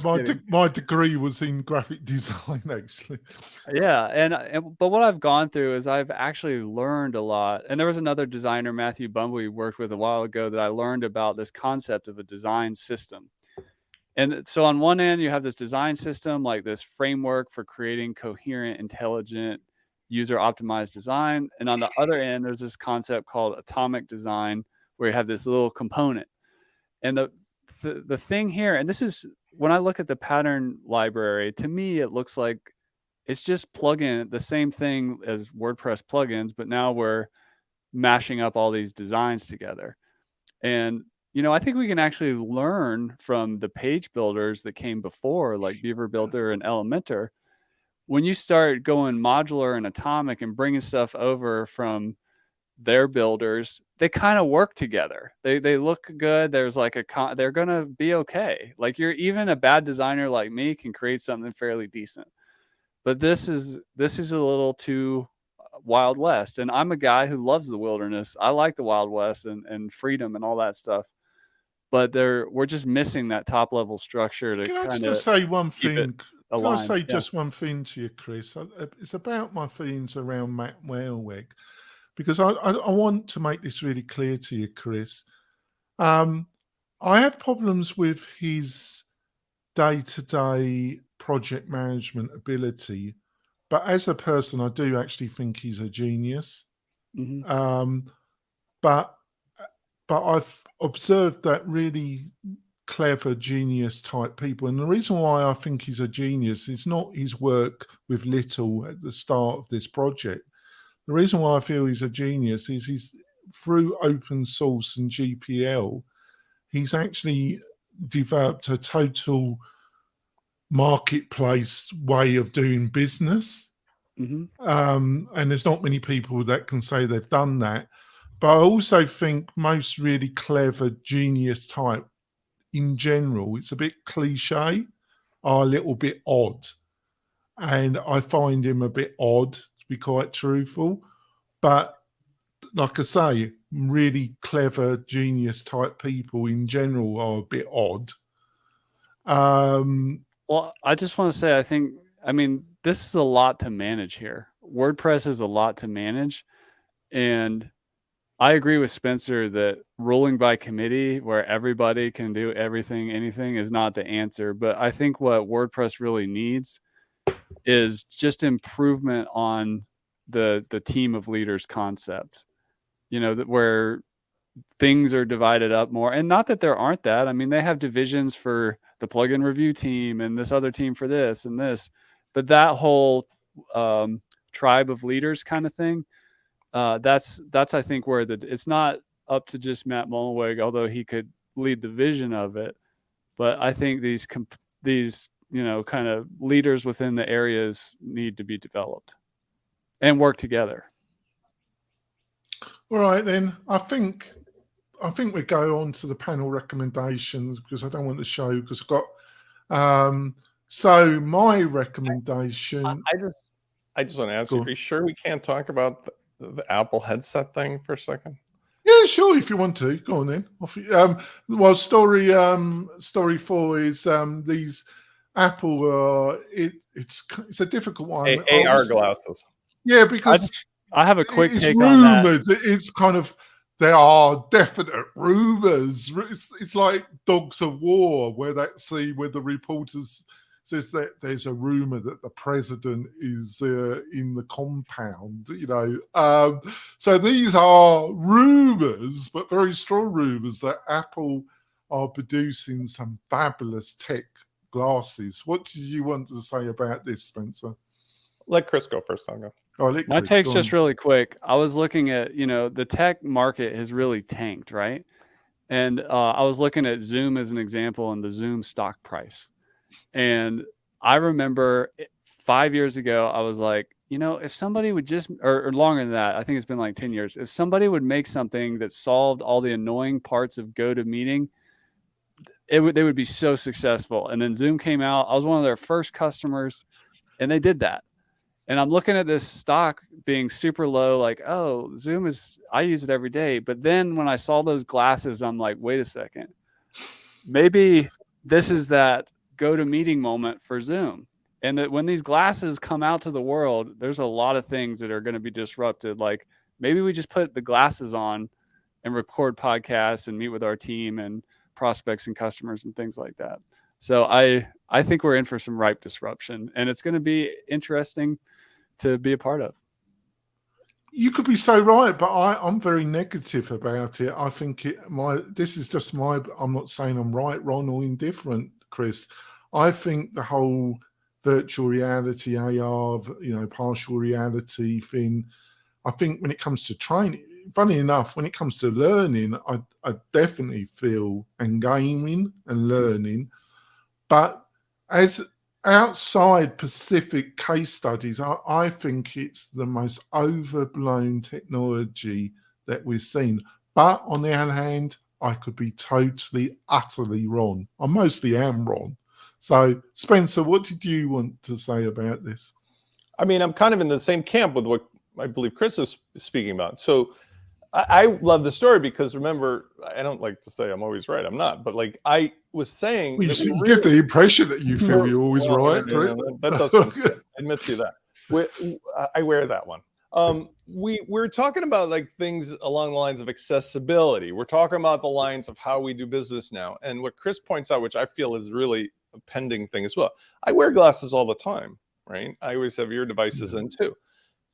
[SPEAKER 1] my degree was in graphic design, actually.
[SPEAKER 2] Yeah, but what I've gone through is I've actually learned a lot. And there was another designer, Matthew Bumble, we worked with a while ago, that I learned about this concept of a design system. And so on one end, you have this design system, like this framework for creating coherent, intelligent, user-optimized design. And on the other end, there's this concept called atomic design, where you have this little component. And the thing here, and this is when I look at the pattern library, to me it looks like it's just plugin, the same thing as WordPress plugins, but now we're mashing up all these designs together. And you know, I think we can actually learn from the page builders that came before, like Beaver Builder and Elementor. When you start going modular and atomic and bringing stuff over from their builders, they kind of work together. They look good. There's like they're gonna be okay. Like even a bad designer like me can create something fairly decent. But this is a little too Wild West, and I'm a guy who loves the wilderness. I like the Wild West and freedom and all that stuff. But we're just missing that top level structure to kind of.
[SPEAKER 1] Can I just say one thing?
[SPEAKER 2] Can I say
[SPEAKER 1] just one thing to you, Chris? It's about my feelings around Matt Mullenweg. Because I want to make this really clear to you, Chris. I have problems with his day-to-day project management ability, but as a person, I do actually think he's a genius.
[SPEAKER 2] Mm-hmm.
[SPEAKER 1] But I've observed that really clever genius type people, and the reason why I think he's a genius is not his work with Little at the start of this project. The reason why I feel he's a genius is he's through open source and GPL, he's actually developed a total marketplace way of doing business.
[SPEAKER 2] Mm-hmm.
[SPEAKER 1] And there's not many people that can say they've done that. But I also think most really clever genius type in general, it's a bit cliche, are a little bit odd. And I find him a bit odd, be quite truthful, but like I say, really clever genius type people in general are a bit odd.
[SPEAKER 2] Well, I just want to say, I mean, this is a lot to manage here. WordPress is a lot to manage, and I agree with Spencer that ruling by committee where everybody can do everything, anything is not the answer. But I think what WordPress really needs is just improvement on the team of leaders concept, you know, where things are divided up more. And not that there aren't that. I mean, they have divisions for the plugin review team and this other team for this and this, but that whole tribe of leaders kind of thing, that's I think where it's not up to just Matt Mullenweg, although he could lead the vision of it. But I think these you know, kind of leaders within the areas need to be developed and work together.
[SPEAKER 1] All right, then. I think we go on to the panel recommendations because I don't want the show because I've got. So my recommendation.
[SPEAKER 3] I just want to ask you: are you sure we can't talk about the Apple headset thing for a second?
[SPEAKER 1] Yeah, sure. If you want to, go on then. Well, story 4 is these Apple. It's a difficult one.
[SPEAKER 3] AR glasses.
[SPEAKER 1] Yeah, because
[SPEAKER 2] I have a quick
[SPEAKER 1] it's
[SPEAKER 2] take
[SPEAKER 1] rumored.
[SPEAKER 2] on that.
[SPEAKER 1] It's kind of, there are definite rumors. It's like Dogs of War, where the reporters says that there's a rumor that the president is in the compound, you know. So these are rumors, but very strong rumors that Apple are producing some fabulous tech glasses. What do you want to say about this, Spencer?
[SPEAKER 3] let Chris go first. I'll go.
[SPEAKER 1] Oh, let
[SPEAKER 2] My
[SPEAKER 1] Chris
[SPEAKER 2] take's
[SPEAKER 1] go
[SPEAKER 2] just
[SPEAKER 1] on.
[SPEAKER 2] really quick. I was looking at, the tech market has really tanked, right? And I was looking at Zoom as an example and the Zoom stock price. And I remember 5 years ago, I was like, if somebody would just, or longer than that, I think it's been like 10 years, if somebody would make something that solved all the annoying parts of GoToMeeting, they would be so successful. And then Zoom came out. I was one of their first customers, and they did that. And I'm looking at this stock being super low, like, oh, Zoom I use it every day. But then when I saw those glasses, I'm like, wait a second. Maybe this is that GoToMeeting moment for Zoom. And that when these glasses come out to the world, there's a lot of things that are going to be disrupted. Like maybe we just put the glasses on and record podcasts and meet with our team and prospects and customers and things like that. So I think we're in for some ripe disruption, and it's going to be interesting to be a part of.
[SPEAKER 1] You could be so right, but I'm very negative about it. I think this is just I'm not saying I'm right, wrong, or indifferent, Chris. I think the whole virtual reality, AR, partial reality thing, I think when it comes to training, funny enough, when it comes to learning, I definitely feel and gaming and learning, but as outside Pacific case studies, I think it's the most overblown technology that we've seen. But on the other hand, I could be totally, utterly wrong. I mostly am wrong. So, Spencer, what did you want to say about this?
[SPEAKER 3] I mean, I'm kind of in the same camp with what I believe Chris is speaking about. So I love the story because, remember, I don't like to say I'm always right. I'm not. But like I was saying,
[SPEAKER 1] well, you give the impression that you feel you're always right.
[SPEAKER 3] That does come to it. I admit to you that. I wear that one. We're talking about like things along the lines of accessibility. We're talking about the lines of how we do business now. And what Chris points out, which I feel is really a pending thing as well. I wear glasses all the time, right? I always have ear devices in too.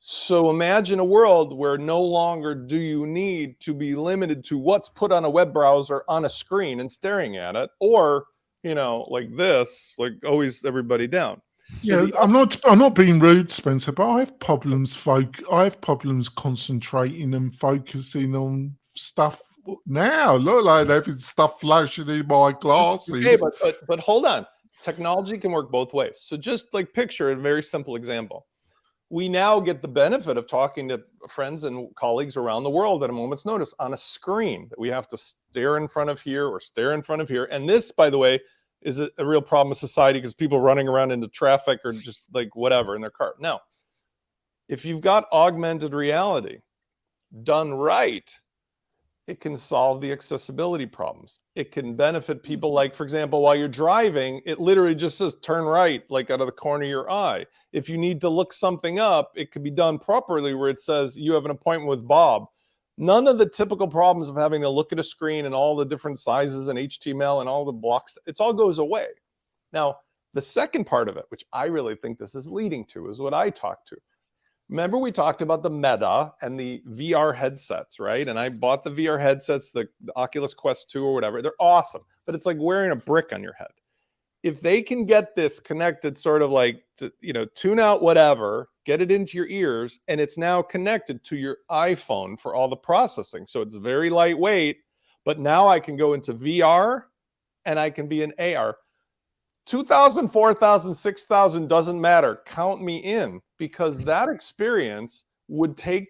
[SPEAKER 3] So imagine a world where no longer do you need to be limited to what's put on a web browser on a screen and staring at it, or, like this, like always everybody down. So
[SPEAKER 1] I'm not being rude, Spencer, but I have problems concentrating and focusing on stuff now. Look like having stuff flashing in my glasses.
[SPEAKER 3] Okay, but hold on. Technology can work both ways. So just like picture a very simple example. We now get the benefit of talking to friends and colleagues around the world at a moment's notice on a screen that we have to stare in front of here or stare in front of here. And this, by the way, is a real problem of society because people running around into traffic or just like whatever in their car. Now, if you've got augmented reality done right, it can solve the accessibility problems. It can benefit people, like, for example, while you're driving, it literally just says turn right, like out of the corner of your eye. If you need to look something up, it could be done properly where it says you have an appointment with Bob. None of the typical problems of having to look at a screen and all the different sizes and HTML and all the blocks, it all goes away. Now, the second part of it, which I really think this is leading to, is what I talked to. Remember we talked about the Meta and the VR headsets, right? And I bought the VR headsets, the Oculus Quest 2 or whatever. They're awesome, but it's like wearing a brick on your head. If they can get this connected sort of like, tune out whatever, get it into your ears, and it's now connected to your iPhone for all the processing. So it's very lightweight, but now I can go into VR and I can be in AR. 2,000, 4,000, 6,000 doesn't matter. Count me in, because that experience would take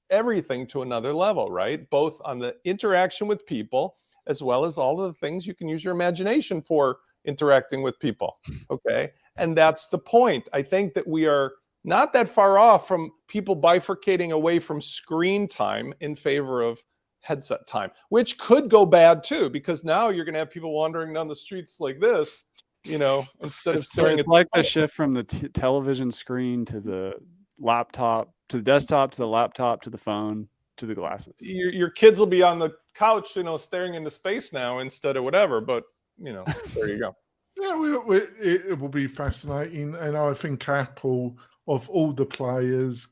[SPEAKER 3] everything to another level, right? Both on the interaction with people, as well as all of the things you can use your imagination for interacting with people, okay? And that's the point. I think that we are not that far off from people bifurcating away from screen time in favor of headset time, which could go bad too, because now you're gonna have people wandering down the streets like this, instead of staring
[SPEAKER 2] it's
[SPEAKER 3] at
[SPEAKER 2] like the shift from the television screen to the laptop, to the desktop, to the laptop, to the phone, to the glasses.
[SPEAKER 3] Your kids will be on the couch, staring into space now instead of whatever. But there you go.
[SPEAKER 1] Yeah, it will be fascinating, and I think Apple, of all the players,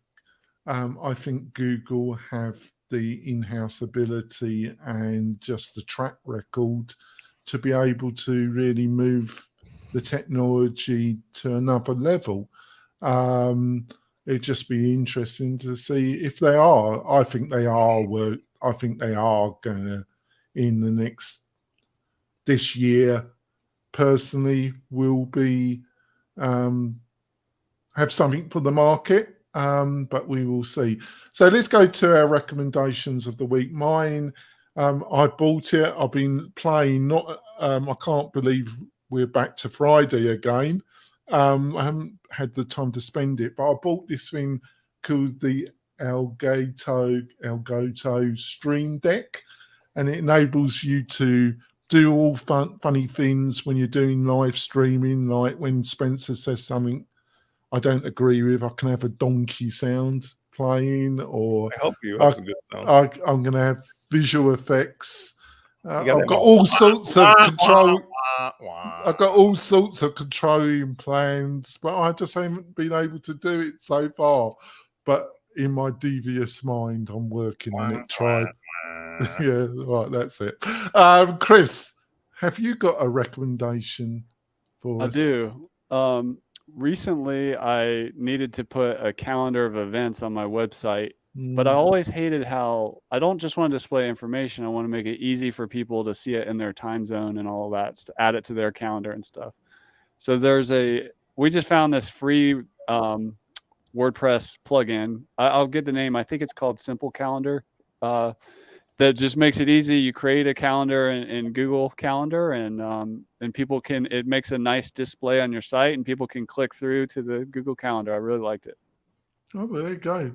[SPEAKER 1] I think Google have the in-house ability and just the track record to be able to really move the technology to another level. It'd just be interesting to see if they are. I think they are. I think they are going to, in the this year, personally, will be have something for the market. But we will see. So let's go to our recommendations of the week. Mine, I bought it. I've been playing. I can't believe we're back to Friday again. I haven't had the time to spend it, but I bought this thing called the Elgato Stream Deck, and it enables you to do all funny things when you're doing live streaming, like when Spencer says something I don't agree with, I can have a donkey sound playing, or
[SPEAKER 3] I hope you have a good sound.
[SPEAKER 1] I'm going to have visual effects.
[SPEAKER 3] gotta
[SPEAKER 1] I've
[SPEAKER 3] have
[SPEAKER 1] got
[SPEAKER 3] a
[SPEAKER 1] all sorts of control.
[SPEAKER 3] Wah.
[SPEAKER 1] I've got all sorts of controlling plans, but I just haven't been able to do it so far. But in my devious mind, I'm working on it. Tried. Yeah, right, that's it. Chris, have you got a recommendation for us?
[SPEAKER 2] I do. Recently, I needed to put a calendar of events on my website, but I always hated how I don't just want to display information. I want to make it easy for people to see it in their time zone and all of that, to add it to their calendar and stuff. So we just found this free WordPress plugin. I'll get the name. I think it's called Simple Calendar. That just makes it easy. You create a calendar in Google Calendar, and people can. It makes a nice display on your site, and people can click through to the Google Calendar. I really liked it.
[SPEAKER 1] Oh, well, there you go.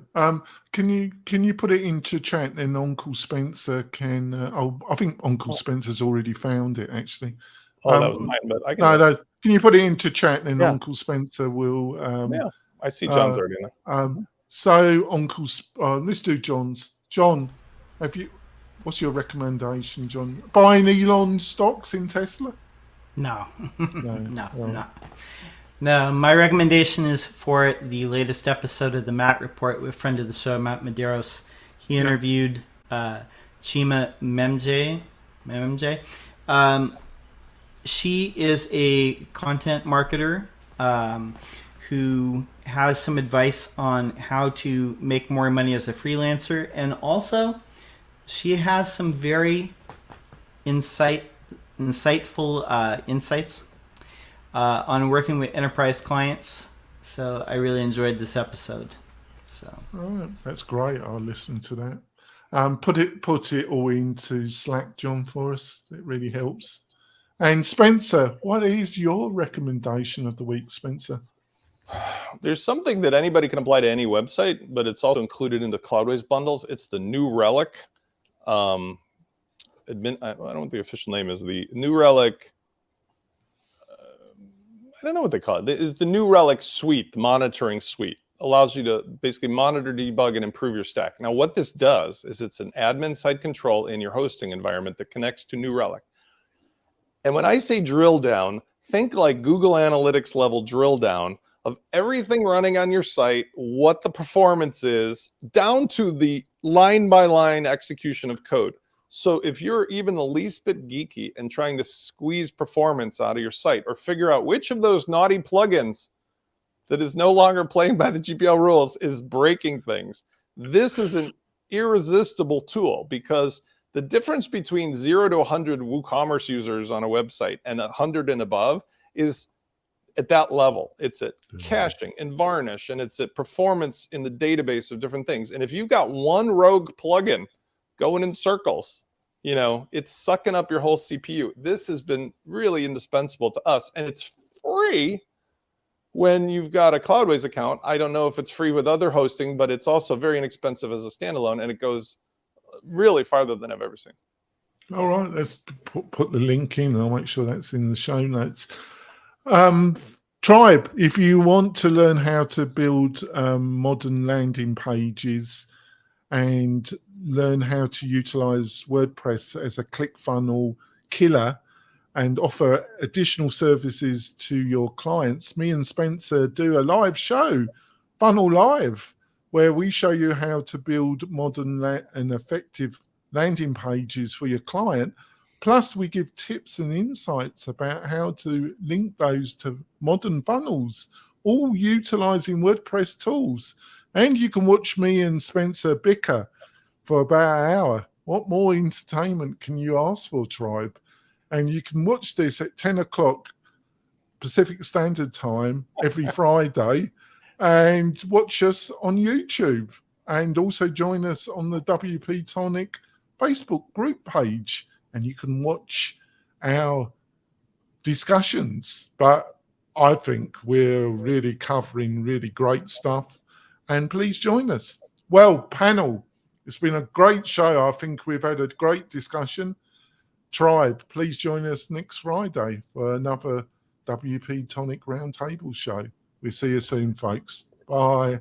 [SPEAKER 1] Can you put it into chat, and Uncle Spencer can? I think Uncle Spencer's already found it actually.
[SPEAKER 3] Oh, that was mine, but I can.
[SPEAKER 1] No. Can you put it into chat, and
[SPEAKER 2] Yeah.
[SPEAKER 1] Uncle Spencer will?
[SPEAKER 3] Yeah, I see John's already in there.
[SPEAKER 1] So let's do John's. John, what's your recommendation, John? Buying Elon stocks in Tesla?
[SPEAKER 4] No.
[SPEAKER 1] No.
[SPEAKER 4] No, my recommendation is for the latest episode of the Matt Report with friend of the show, Matt Medeiros. He interviewed Chima Memje. She is a content marketer who has some advice on how to make more money as a freelancer, and also she has some very insightful insights on working with enterprise clients. So I really enjoyed this episode. So
[SPEAKER 1] all right, that's great. I'll listen to that. Put it all into Slack, John, for us. It really helps. And Spencer, what is your recommendation of the week, Spencer?
[SPEAKER 3] There's something that anybody can apply to any website, but it's also included in the Cloudways bundles. It's the New Relic. I don't know what the official name is. The New Relic. I don't know what they call it. The New Relic suite, the monitoring suite, allows you to basically monitor, debug, and improve your stack. Now, what this does is it's an admin side control in your hosting environment that connects to New Relic. And when I say drill down, think like Google Analytics level drill down of everything running on your site, what the performance is, down to the line-by-line execution of code. So if you're even the least bit geeky and trying to squeeze performance out of your site, or figure out which of those naughty plugins that is no longer playing by the GPL rules is breaking things, this is an irresistible tool, because the difference between 0 to 100 WooCommerce users on a website and 100 and above is at that level. It's at caching and varnish, and it's at performance in the database of different things. And if you've got one rogue plugin going in circles, it's sucking up your whole CPU. This has been really indispensable to us, and it's free when you've got a Cloudways account. I don't know if it's free with other hosting, but it's also very inexpensive as a standalone, and it goes really farther than I've ever seen.
[SPEAKER 1] All right, let's put the link in. I'll make sure that's in the show notes. Tribe, if you want to learn how to build modern landing pages and learn how to utilize WordPress as a ClickFunnels killer and offer additional services to your clients, me and Spencer do a live show, Funnel Live, where we show you how to build modern and effective landing pages for your client. Plus, we give tips and insights about how to link those to modern funnels all utilizing WordPress tools. And you can watch me and Spencer bicker for about an hour. What more entertainment can you ask for, Tribe? And you can watch this at 10 o'clock Pacific Standard Time every Friday, and watch us on YouTube, and also join us on the WP-Tonic Facebook group page, and you can watch our discussions. But I think we're really covering really great stuff, and please join us. Well, panel, it's been a great show. I think we've had a great discussion. Tribe, please join us next Friday for another WP-Tonic Roundtable show. We'll see you soon, folks. Bye.